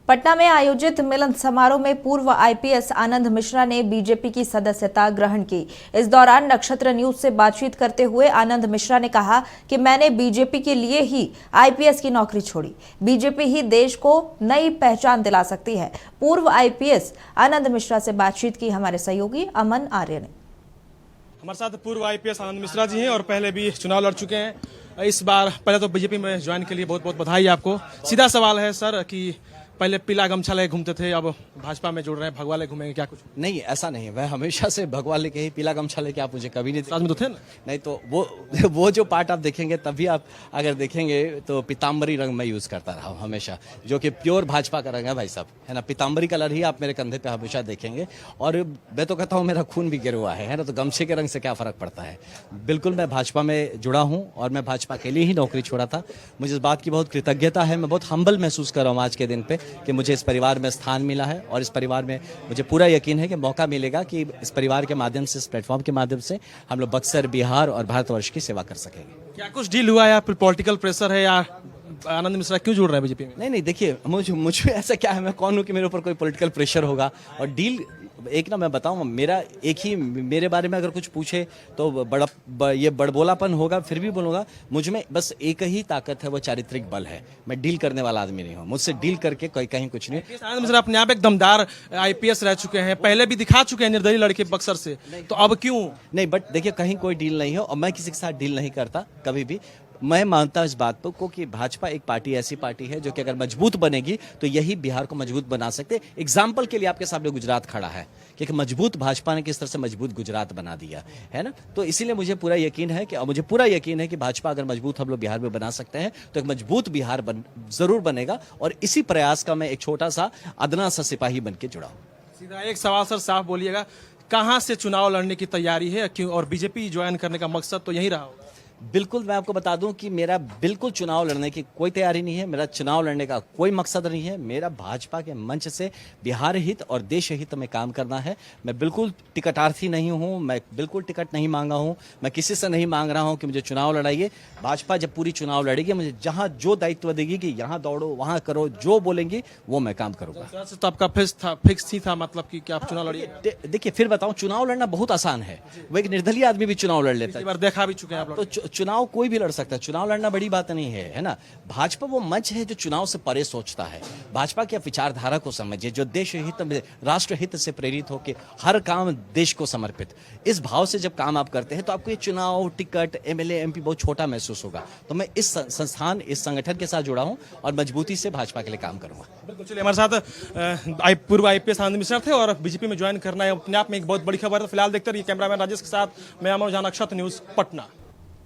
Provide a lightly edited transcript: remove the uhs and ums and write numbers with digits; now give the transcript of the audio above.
पटना में आयोजित मिलन समारोह में पूर्व आईपीएस आनंद मिश्रा ने बीजेपी की सदस्यता ग्रहण की। इस दौरान नक्षत्र न्यूज से बातचीत करते हुए आनंद मिश्रा ने कहा कि मैंने बीजेपी के लिए ही आईपीएस की नौकरी छोड़ी। बीजेपी ही देश को नई पहचान दिला सकती है। पूर्व आईपीएस आनंद मिश्रा से बातचीत की हमारे सहयोगी अमन आर्य ने। हमारे साथ पूर्व आईपीएस आनंद मिश्रा जी हैं और पहले भी चुनाव लड़ चुके हैं। इस बार पहले तो बीजेपी में ज्वाइन के लिए बहुत बहुत बधाई आपको। सीधा सवाल है सर कि पहले पीला गमछा लेके घूमते थे, अब भाजपा में जुड़ रहे हैं, भगवा लेके घूमेंगे क्या कुछ? नहीं, ऐसा नहीं है। मैं हमेशा से भगवा लेके ही, पीला गमछा लेके आप मुझे कभी नहीं साथ में तो थे ना? नहीं, तो वो जो पार्ट आप देखेंगे तभी आप अगर देखेंगे तो पीताम्बरी रंग मैं यूज करता रहा हूँ हमेशा, जो कि प्योर भाजपा का रंग है भाई साहब, है ना। पीताम्बरी कलर ही आप मेरे कंधे पे हमेशा देखेंगे। और मैं तो कहता हूँ मेरा खून भी गिरा हुआ है ना, तो गमछे के रंग से क्या फर्क पड़ता है। बिल्कुल मैं भाजपा में जुड़ा हूँ और मैं भाजपा के लिए ही नौकरी छोड़ा था। मुझे इस बात की बहुत कृतज्ञता है। मैं बहुत हम्बल महसूस कर रहा हूँ आज के दिन पे कि मुझे इस परिवार में स्थान मिला है और इस परिवार में मुझे पूरा यकीन है कि मौका मिलेगा कि इस परिवार के माध्यम से, इस प्लेटफॉर्म के माध्यम से हम लोग बक्सर, बिहार और भारतवर्ष की सेवा कर सकेंगे। क्या कुछ डील हुआ है या फिर पॉलिटिकल प्रेशर है, या आनंद मिश्रा क्यों जुड़ रहे हैं बीजेपी में? नहीं, देखिए, मुझे ऐसा क्या है, मैं कौन हूँ कि मेरे ऊपर कोई पॉलिटिकल प्रेशर होगा। और डील एक ना, मैं बताऊँ, मेरा एक ही, मेरे बारे में अगर कुछ पूछे तो ये बड़बोलापन होगा, फिर भी बोलूँगा। मुझ में बस एक ही ताकत है, वो चारित्रिक बल है। मैं डील करने वाला आदमी नहीं हूँ। मुझसे डील करके कोई कहीं कुछ नहीं। आनंद मिश्रा अपने आप एक दमदार आईपीएस रह चुके हैं, पहले भी दिखा चुके हैं निर्दलीय लड़के बक्सर से, तो अब क्यों नहीं? बट देखिए, कहीं कोई डील नहीं हो और मैं किसी के साथ डील नहीं करता कभी भी। मैं मानता हूं इस बात को कि भाजपा एक पार्टी, ऐसी पार्टी है जो कि अगर मजबूत बनेगी तो यही बिहार को मजबूत बना सकते। एग्जाम्पल के लिए आपके सामने गुजरात खड़ा है कि मजबूत भाजपा ने किस तरह से मजबूत गुजरात बना दिया है ना। तो इसीलिए मुझे पूरा यकीन है कि भाजपा अगर मजबूत हम लोग बिहार में बना सकते हैं तो एक मजबूत बिहार जरूर बनेगा। और इसी प्रयास का मैं एक छोटा सा अदना सा सिपाही बन के जुड़ा हूं। सीधा एक सवाल सर, साफ बोलिएगा, कहां से चुनाव लड़ने की तैयारी है, क्यों, और बीजेपी ज्वाइन करने का मकसद तो यही रहा होगा? बिल्कुल, मैं आपको बता दूं कि मेरा बिल्कुल चुनाव लड़ने की कोई तैयारी नहीं है। मेरा चुनाव लड़ने का कोई मकसद नहीं है। मेरा भाजपा के मंच से बिहार हित और देश हित में काम करना है। मैं बिल्कुल टिकटार्थी नहीं हूं। मैं बिल्कुल टिकट नहीं मांगा हूं। मैं किसी से नहीं मांग रहा हूं कि मुझे चुनाव लड़ाइए। भाजपा जब पूरी चुनाव लड़ेगी, मुझे जहां जो दायित्व देगी कि यहां दौड़ो, वहां करो, जो बोलेंगी वो मैं काम करूंगा। तो आपका फिक्स ही था, मतलब कि आप चुनाव लड़िए? देखिए, फिर बताऊं, चुनाव लड़ना बहुत आसान है। वो एक निर्दलीय आदमी भी चुनाव लड़ लेता है। देखा भी चुके हैं आप लोग। तो चुनाव कोई भी लड़ सकता है। चुनाव लड़ना बड़ी बात नहीं है, है ना। भाजपा वो मंच है जो चुनाव से परे सोचता है। भाजपा की विचारधारा को समझिए, जो देश हित में, राष्ट्र हित से प्रेरित होकर हर काम देश को समर्पित। इस भाव से जब काम आप करते हैं तो आपको ये चुनाव, टिकट, एमएलए, एमपी बहुत छोटा महसूस होगा। तो मैं इस संस्थान, इस संगठन के साथ जुड़ा हूं और मजबूती से भाजपा के लिए काम करूंगा। बिल्कुल। चलिए, हमारे साथ पूर्व आईपीएस आनंद मिश्रा थे और बीजेपी में ज्वाइन करना है अपने आप में एक बहुत बड़ी खबर है। फिलहाल देखते रहिए। कैमरामैन राजेश के साथ मैं अमन, नक्षत्र न्यूज, पटना।